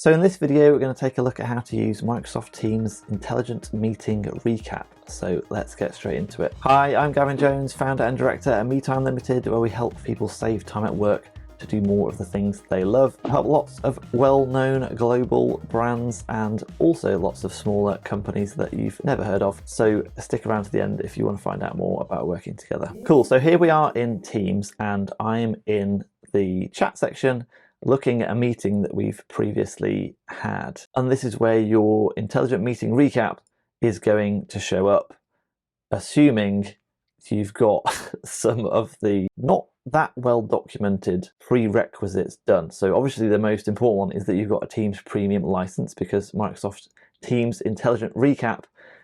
So in this video, we're going to take a look at how to use Microsoft Teams Intelligent Meeting Recap. So let's get straight into it. Hi, I'm Gavin Jones, founder and director at MeTime Limited, where we help people save time at work to do more of the things they love. We help lots of well-known global brands and also lots of smaller companies that you've never heard of. So stick around to the end if you want to find out more about working together. Cool, so here we are in Teams and I'm in the chat section looking at a meeting that we've previously had. And this is where your intelligent meeting recap is going to show up, assuming you've got some of the not that well documented prerequisites done. So obviously the most important one is that you've got a Teams premium license, because Microsoft Teams Intelligent Recap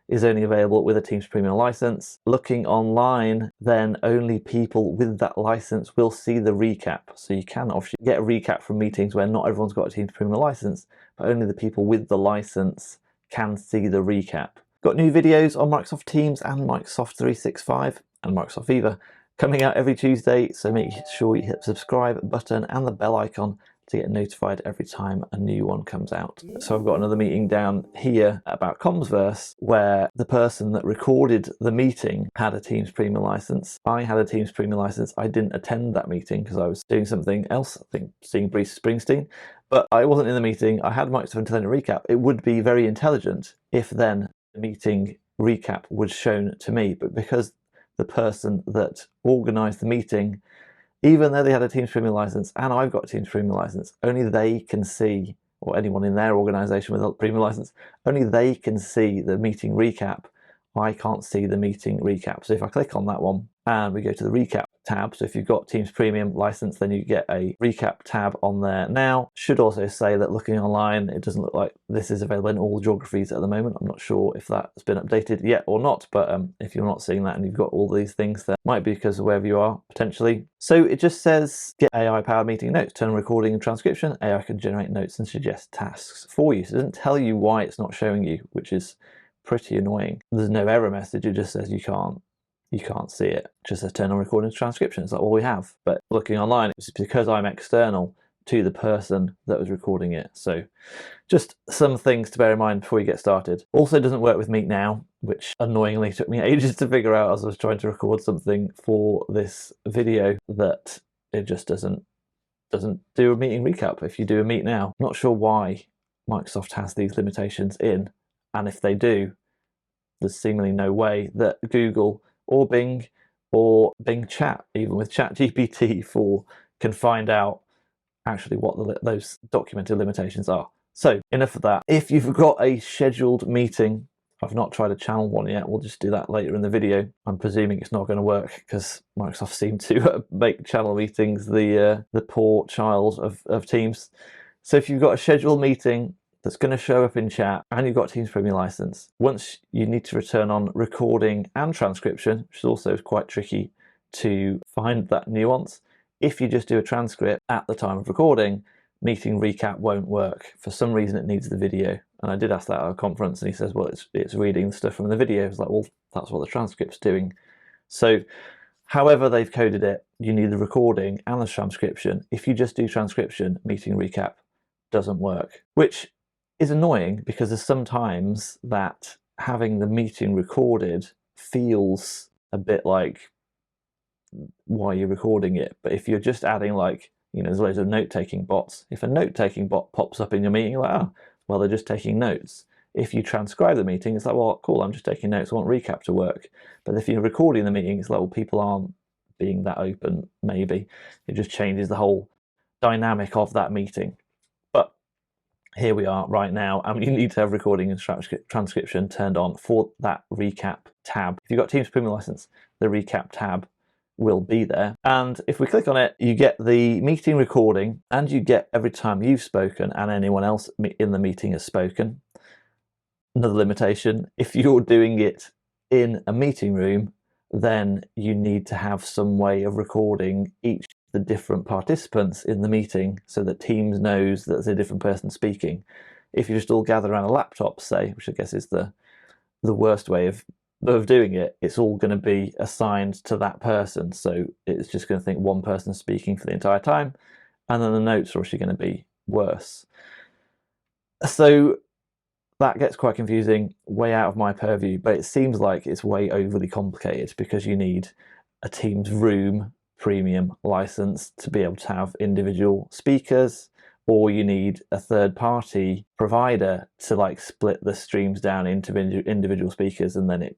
is only available with a Teams premium license. Looking online, then only people with that license will see the recap. So you can obviously get a recap from meetings where not everyone's got a Teams premium license, but only the people with the license can see the recap. Got new videos on Microsoft Teams and Microsoft 365 and Microsoft Viva coming out every Tuesday, so make sure you hit the subscribe button and the bell icon to get notified every time a new one comes out. So I've got another meeting down here about Commsverse where the person that recorded the meeting had a Teams premium license. I had a Teams premium license. I didn't attend that meeting because I was doing something else, I think seeing Bruce Springsteen, but I wasn't in the meeting. I had Microsoft Intelligent Recap. It would be very intelligent if then the meeting recap was shown to me, but because the person that organised the meeting, even though they had a Teams premium license and I've got a Teams premium license, only they can see, or anyone in their organisation with a premium license, only they can see the meeting recap. I can't see the meeting recap. So if I click on that one and we go to the recap tab, so if you've got Teams premium license, then you get a recap tab on there now. Should also say that looking online, it doesn't look like this is available in all geographies at the moment. I'm not sure if that's been updated yet or not, but if you're not seeing that and you've got all these things, that might be because of wherever you are potentially. So it just says get AI powered meeting notes, turn on recording and transcription. AI can generate notes and suggest tasks for you. So it doesn't tell you why it's not showing you, which is pretty annoying. There's no error message, it just says you can't see it. It just says turn on recording transcription. It's like all we have. But looking online, it's because I'm external to the person that was recording it. So just some things to bear in mind before you get started. Also doesn't work with Meet Now, which annoyingly took me ages to figure out as I was trying to record something for this video, that it just doesn't do a meeting recap if you do a Meet Now. Not sure why Microsoft has these limitations in, and if they do, there's seemingly no way that Google or Bing Chat, even with ChatGPT 4, can find out actually what those documented limitations are. So enough of that. If you've got a scheduled meeting, I've not tried a channel one yet, we'll just do that later in the video. I'm presuming it's not going to work because Microsoft seem to make channel meetings the poor child of Teams. So if you've got a scheduled meeting that's going to show up in chat and you've got Teams premium license, once you need to return on recording and transcription, which is also quite tricky to find that nuance. If you just do a transcript at the time of recording, meeting recap won't work. For some reason it needs the video. And I did ask that at a conference and he says, well, it's reading stuff from the video. It's like, well, that's what the transcript's doing. So however they've coded it, you need the recording and the transcription. If you just do transcription, meeting recap doesn't work, which is annoying because there's sometimes that having the meeting recorded feels a bit like why you're recording it. But if you're just adding, like, you know, there's loads of note-taking bots. If a note-taking bot pops up in your meeting, you're like, oh, well, they're just taking notes. If you transcribe the meeting, it's like, well, cool, I'm just taking notes, I want recap to work. But if you're recording the meeting, it's like, well, people aren't being that open, maybe. It just changes the whole dynamic of that meeting. But here we are right now, and you need to have recording and transcription turned on for that recap tab. If you've got Teams Premium license, the recap tab will be there. And if we click on it, you get the meeting recording and you get every time you've spoken and anyone else in the meeting has spoken. Another limitation, if you're doing it in a meeting room, then you need to have some way of recording each of the different participants in the meeting so that Teams knows that there's a different person speaking. If you just all gather around a laptop, say, which I guess is the worst way of doing it, it's all going to be assigned to that person. So it's just going to think one person speaking for the entire time, and then the notes are actually going to be worse. So that gets quite confusing, way out of my purview, but it seems like it's way overly complicated because you need a Teams Room premium license to be able to have individual speakers, or you need a third-party provider to like split the streams down into individual speakers, and then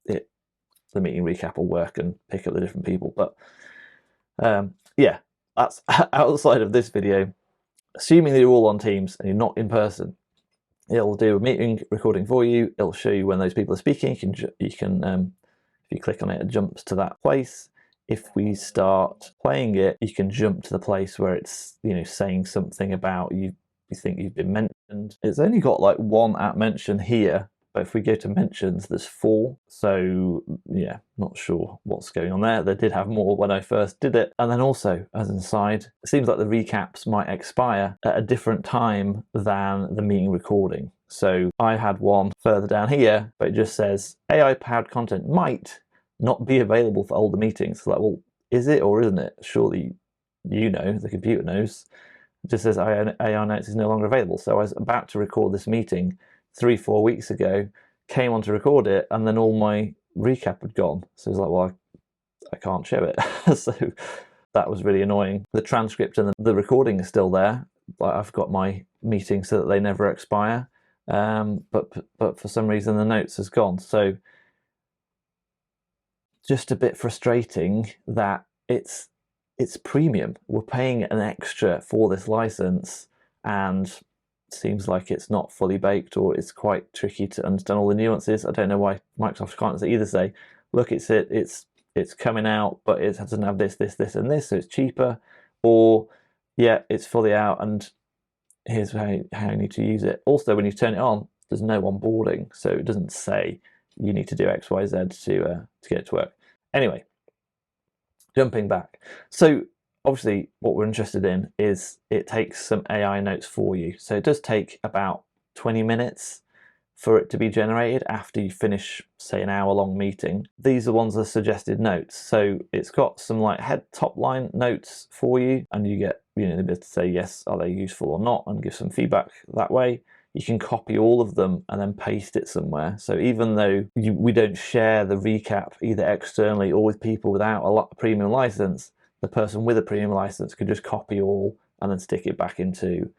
the meeting recap will work and pick up the different people. But yeah, that's outside of this video. Assuming that you're all on Teams and you're not in person, it'll do a meeting recording for you. It'll show you when those people are speaking. You can if you click on it, it jumps to that place. If we start playing it, you can jump to the place where it's, you know, saying something about you think you've been mentioned. It's only got like one at mention here, but if we go to mentions, there's 4. So yeah, not sure what's going on there. They did have more when I first did it. And then also, as an aside, it seems like the recaps might expire at a different time than the meeting recording. So I had one further down here, but it just says AI-powered content might not be available for older meetings. So like, well, is it or isn't it? Surely you know, the computer knows. It just says AI Notes is no longer available. So I was about to record this meeting 3-4 weeks ago, came on to record it, and then all my recap had gone. So it's like, well, I can't show it. So that was really annoying. The transcript and the recording is still there. I've got my meetings so that they never expire. But for some reason the notes has gone. So just a bit frustrating that it's premium. We're paying an extra for this license, and it seems like it's not fully baked, or it's quite tricky to understand all the nuances. I don't know why Microsoft can't either say, look, it's coming out, but it doesn't have this, and this, so it's cheaper, or yeah, it's fully out and here's how you need to use it. Also, when you turn it on, there's no onboarding, so it doesn't say you need to do X, Y, Z to get it to work. Anyway, jumping back. So obviously what we're interested in is it takes some AI notes for you. So it does take about 20 minutes for it to be generated after you finish, say, an hour-long meeting. These are ones that are suggested notes. So it's got some like top line notes for you, and you get, you know, the ability to say, yes, are they useful or not, and give some feedback that way. You can copy all of them and then paste it somewhere. So even though we don't share the recap either externally or with people without a premium license, the person with a premium license could just copy all and then stick it back into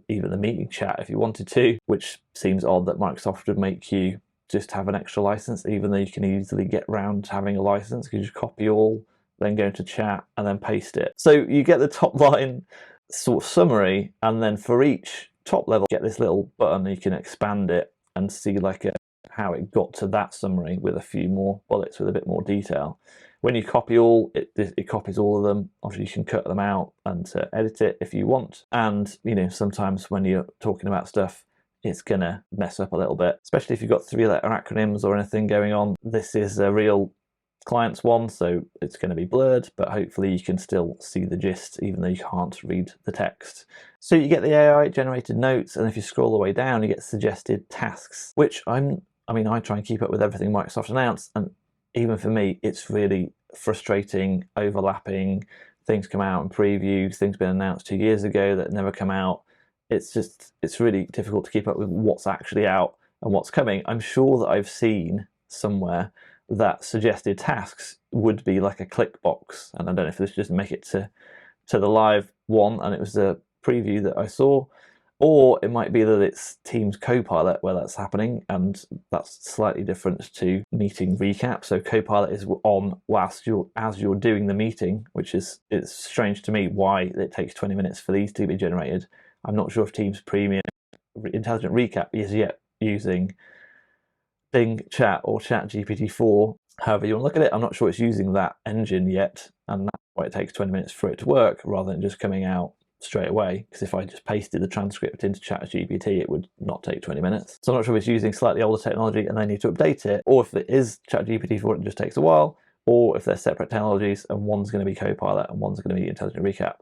even the meeting chat if you wanted to, which seems odd that Microsoft would make you just have an extra license, even though you can easily get around having a license. You can just copy all, then go into chat and then paste it. So you get the top line sort of summary, and then for each top level, get this little button, you can expand it and see like how it got to that summary with a few more bullets with a bit more detail. When you copy all, it copies all of them. Obviously, you can cut them out and edit it if you want. And you know, sometimes when you're talking about stuff, it's gonna mess up a little bit, especially if you've got 3-letter acronyms or anything going on. This is a real client's one, so it's going to be blurred, but hopefully you can still see the gist even though you can't read the text. So you get the AI generated notes, and if you scroll the way down, you get suggested tasks, which I try and keep up with everything Microsoft announced, and even for me, it's really frustrating, overlapping. Things come out in preview, things been announced 2 years ago that never come out. It's really difficult to keep up with what's actually out and what's coming. I'm sure that I've seen somewhere that suggested tasks would be like a click box, and I don't know if this just make it to the live one and it was a preview that I saw, or it might be that it's Teams Copilot where that's happening, and that's slightly different to meeting recap. So Copilot is on as you're doing the meeting, which it's strange to me why it takes 20 minutes for these to be generated. I'm not sure if Teams Premium Intelligent Recap is yet using Bing Chat or Chat GPT-4, however you want to look at it. I'm not sure it's using that engine yet, and that's why it takes 20 minutes for it to work rather than just coming out straight away, because if I just pasted the transcript into Chat GPT, it would not take 20 minutes. So I'm not sure if it's using slightly older technology and they need to update it, or if it is Chat GPT-4 and it just takes a while, or if they're separate technologies and one's going to be Copilot and one's going to be Intelligent Recap.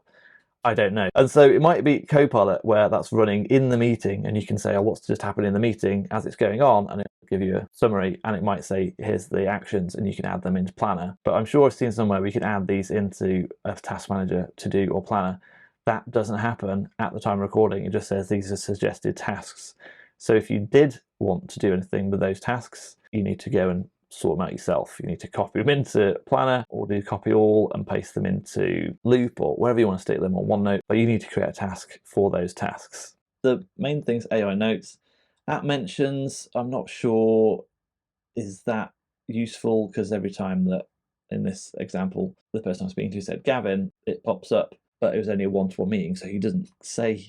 I don't know. And so it might be Copilot where that's running in the meeting and you can say, oh, what's just happened in the meeting as it's going on, and it'll give you a summary, and it might say, here's the actions, and you can add them into Planner. But I'm sure I've seen somewhere we can add these into a task manager, to do, or planner, that doesn't happen at the time of recording. It just says these are suggested tasks. So if you did want to do anything with those tasks, you need to go and sort them out yourself. You need to copy them into Planner, or do copy all and paste them into Loop, or wherever you want to stick them on OneNote, but you need to create a task for those tasks. The main thing's AI notes. App mentions, I'm not sure, is that useful? Because every time that, in this example, the person I'm speaking to said Gavin, it pops up, but it was only a one-to-one meeting, so he doesn't say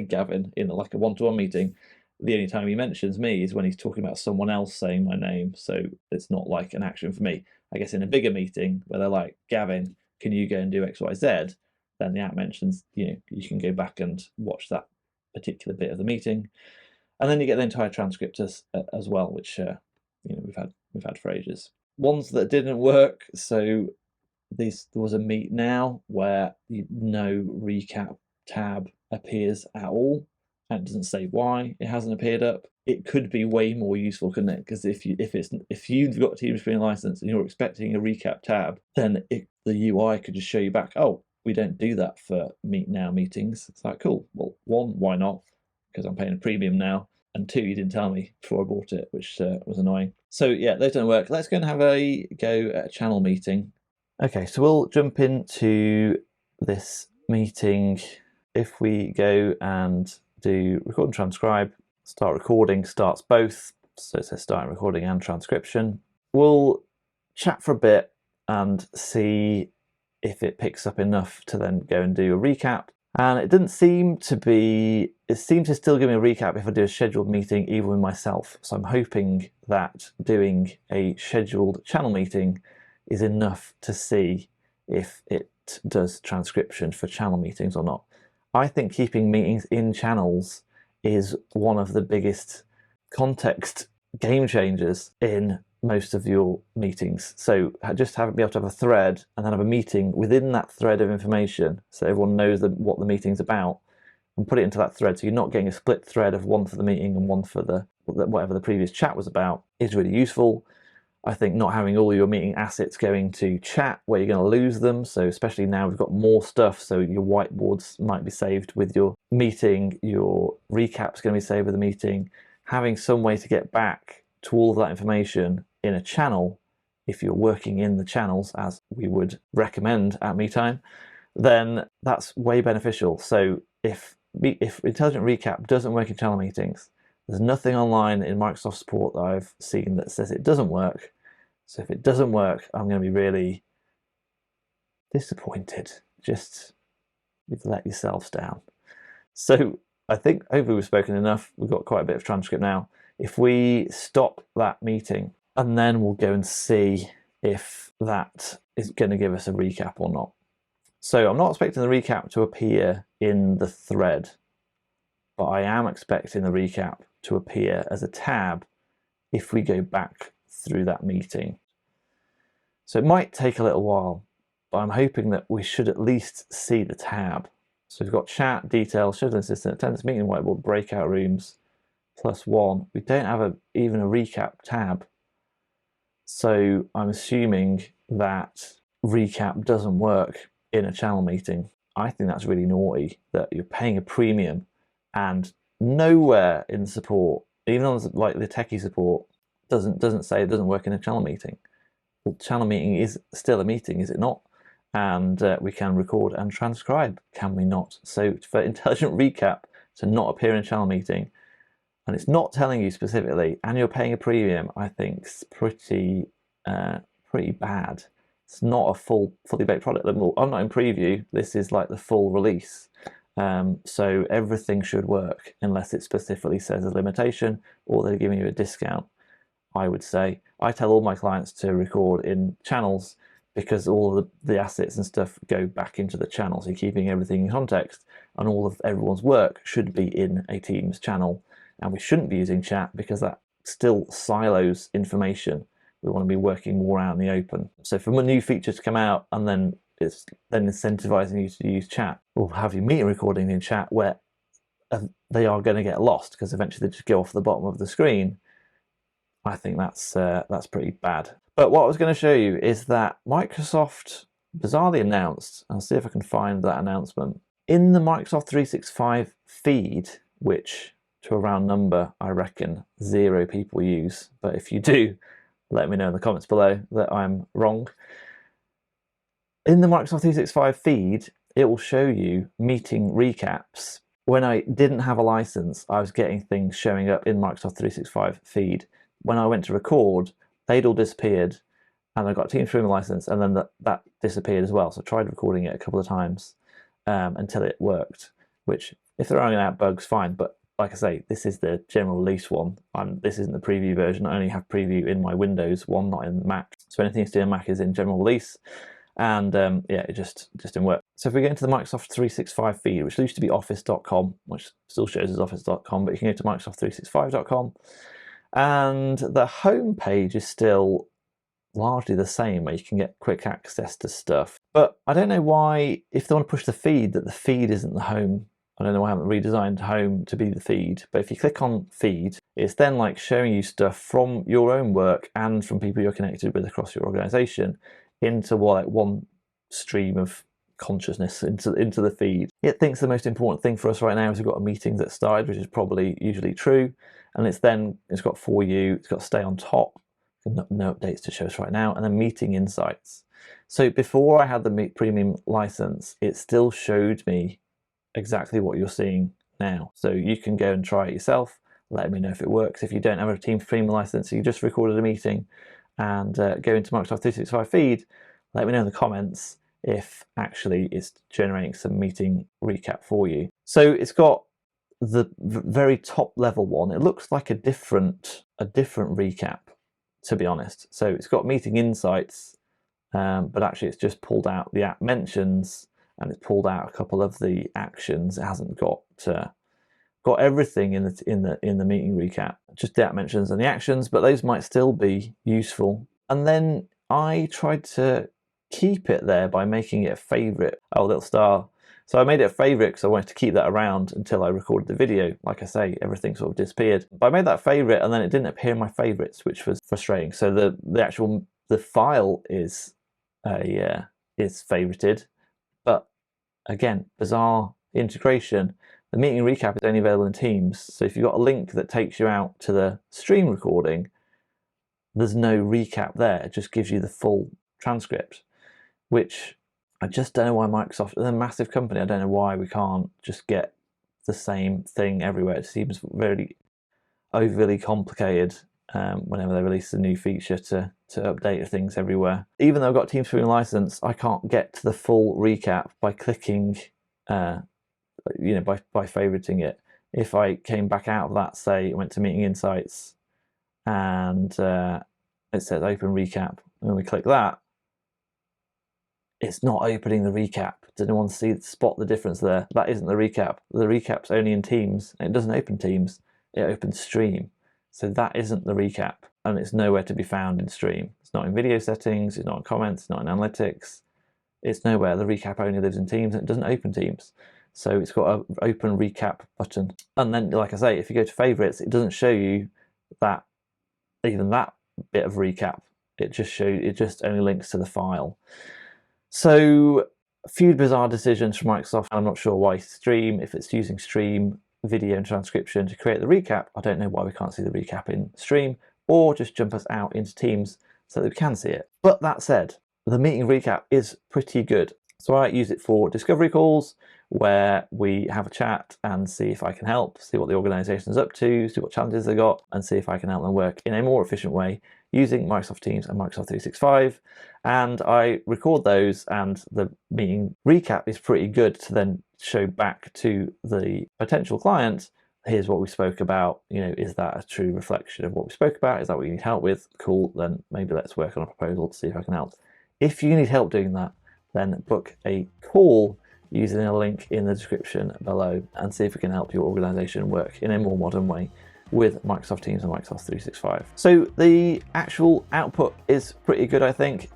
Gavin in like a one-to-one meeting. The only time he mentions me is when he's talking about someone else saying my name, so it's not like an action for me. I guess in a bigger meeting where they're like, Gavin, can you go and do X, Y, Z? Then the app mentions, you can go back and watch that particular bit of the meeting, and then you get the entire transcript as well, which we've had for ages. Ones that didn't work, so there was a Meet Now where no recap tab appears at all, and it doesn't say why it hasn't appeared up. It could be way more useful, couldn't it? Because if you've got a Teams Screen license and you're expecting a recap tab, then the UI could just show you back, oh, we don't do that for Meet Now meetings. It's like, cool. Well, one, why not? Because I'm paying a premium now. And two, you didn't tell me before I bought it, which was annoying. So yeah, those don't work. Let's go and have a go at a channel meeting. Okay, so we'll jump into this meeting. If we go and do record and transcribe, start recording starts both. So it says start recording and transcription. We'll chat for a bit and see if it picks up enough to then go and do a recap. And it didn't seem to be, it seemed to still give me a recap if I do a scheduled meeting, even with myself. So I'm hoping that doing a scheduled channel meeting is enough to see if it does transcription for channel meetings or not. I think keeping meetings in channels is one of the biggest context game changers in most of your meetings. So just be able to have a thread and then have a meeting within that thread of information, so everyone knows what the meeting's about, and put it into that thread, so you're not getting a split thread of one for the meeting and one for the whatever the previous chat was about, is really useful. I think not having all your meeting assets going to chat where you're going to lose them, so especially now we've got more stuff, so your whiteboards might be saved with your meeting, your recap's going to be saved with the meeting. Having some way to get back to all of that information in a channel, if you're working in the channels as we would recommend at MeTime, then that's way beneficial. So if Intelligent Recap doesn't work in channel meetings, there's nothing online in Microsoft support that I've seen that says it doesn't work. So if it doesn't work, I'm going to be really disappointed. Just, you've let yourselves down. So I think hopefully we've spoken enough. We've got quite a bit of transcript now. If we stop that meeting, and then we'll go and see if that is going to give us a recap or not. So I'm not expecting the recap to appear in the thread, but I am expecting the recap to appear as a tab if we go back through that meeting. So it might take a little while, but I'm hoping that we should at least see the tab. So we've got chat, details, schedule assistant, attendance, meeting whiteboard, breakout rooms, +1. We don't have even a recap tab. So I'm assuming that recap doesn't work in a channel meeting. I think that's really naughty, that you're paying a premium and nowhere in support, even on like the techie support, doesn't say it doesn't work in a channel meeting. Well, channel meeting is still a meeting, is it not? And we can record and transcribe, can we not? So for Intelligent Recap to not appear in a channel meeting, and it's not telling you specifically, and you're paying a premium, I think it's pretty bad. It's not a fully baked product. I'm not in preview. This is like the full release. So everything should work unless it specifically says a limitation or they're giving you a discount, I would say. I tell all my clients to record in channels because all of the assets and stuff go back into the channel. So you're keeping everything in context, and all of everyone's work should be in a Teams channel. And we shouldn't be using chat because that still silos information. We want to be working more out in the open. So for a new feature to come out and then it's then incentivizing you to use chat, or have your meeting recording in chat where they are going to get lost because eventually they just go off the bottom of the screen, I think that's pretty bad. But what I was going to show you is that Microsoft bizarrely announced, I'll see if I can find that announcement, In the Microsoft 365 feed, which to a round number, I reckon 0 people use, but if you do, let me know in the comments below that I'm wrong. In the Microsoft 365 feed, it will show you meeting recaps. When I didn't have a license, I was getting things showing up in Microsoft 365 feed. When I went to record, they'd all disappeared, and I got a Teams Premium license, and then that disappeared as well. So I tried recording it a couple of times until it worked, which if they're ironing out bugs, fine. But like I say, this is the general release one. This isn't the preview version. I only have preview in my Windows one, not in Mac. So anything to do in Mac is in general release. And yeah, it just didn't work. So if we go into the Microsoft 365 feed, which used to be office.com, which still shows as office.com, but you can go to microsoft365.com, and the home page is still largely the same, where you can get quick access to stuff. But I don't know why, if they want to push the feed, that the feed isn't the home. I don't know why I haven't redesigned home to be the feed. But if you click on feed, it's then like showing you stuff from your own work and from people you're connected with across your organization into like one stream of consciousness into the feed. It thinks the most important thing for us right now is we've got a meeting that started, which is probably usually true, and it's got for you, it's got stay on top, no updates to show us right now, and then meeting insights. So before I had the premium license, it still showed me exactly what you're seeing now. So you can go and try it yourself, let me know if it works. If you don't have a Teams Premium license, you just recorded a meeting and go into Microsoft 365 feed, let me know in the comments if actually it's generating some meeting recap for you. So it's got the very top level one. It looks like a different recap, to be honest. So it's got meeting insights, but actually it's just pulled out the app mentions and it's pulled out a couple of the actions. It hasn't got everything in the meeting recap, just the app mentions and the actions, but those might still be useful. And then I tried to keep it there by making it a favorite. Oh, little star. So I made it a favorite because I wanted to keep that around until I recorded the video. Like I say, everything sort of disappeared. But I made that favorite and then it didn't appear in my favorites, which was frustrating. So the file is favorited, but again, bizarre integration. The meeting recap is only available in Teams. So if you've got a link that takes you out to the stream recording, there's no recap there. It just gives you the full transcript, which I just don't know why Microsoft, they're a massive company, I don't know why we can't just get the same thing everywhere. It seems very overly complicated whenever they release a new feature to update things everywhere. Even though I've got Teams Premium license, I can't get to the full recap by clicking, by favoriting it. If I came back out of that, say, went to Meeting Insights, and it says Open Recap, and when we click that, it's not opening the recap. Did anyone spot the difference there? That isn't the recap. The recap's only in Teams. It doesn't open Teams. It opens Stream. So that isn't the recap, and it's nowhere to be found in Stream. It's not in video settings, it's not in comments, it's not in analytics. It's nowhere. The recap only lives in Teams, and it doesn't open Teams. So it's got an Open Recap button. And then, like I say, if you go to favorites, it doesn't show you that, even that bit of recap. It just only links to the file. So a few bizarre decisions from Microsoft. I'm not sure why Stream, if it's using Stream video and transcription to create the recap, I don't know why we can't see the recap in Stream, or just jump us out into Teams so that we can see it. But that said, the meeting recap is pretty good. So I use it for discovery calls where we have a chat and see if I can help, see what the organisation is up to, see what challenges they got, and see if I can help them work in a more efficient way using Microsoft Teams and Microsoft 365. And I record those, and the meeting recap is pretty good to then show back to the potential client, here's what we spoke about, is that a true reflection of what we spoke about? Is that what you need help with? Cool, then maybe let's work on a proposal to see if I can help. If you need help doing that, then book a call using a link in the description below and see if we can help your organization work in a more modern way with Microsoft Teams and Microsoft 365. So the actual output is pretty good, I think,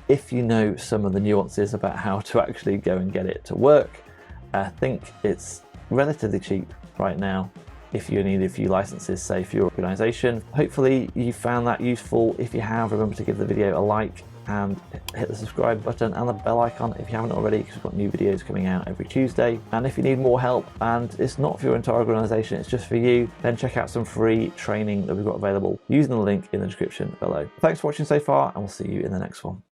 if you know some of the nuances about how to actually go and get it to work. I think it's relatively cheap right now if you need a few licenses, say, for your organization. Hopefully you found that useful. If you have, remember to give the video a like and hit the subscribe button and the bell icon if you haven't already, because we've got new videos coming out every Tuesday. And if you need more help and it's not for your entire organization, it's just for you, then check out some free training that we've got available using the link in the description below. Thanks for watching so far, and we'll see you in the next one.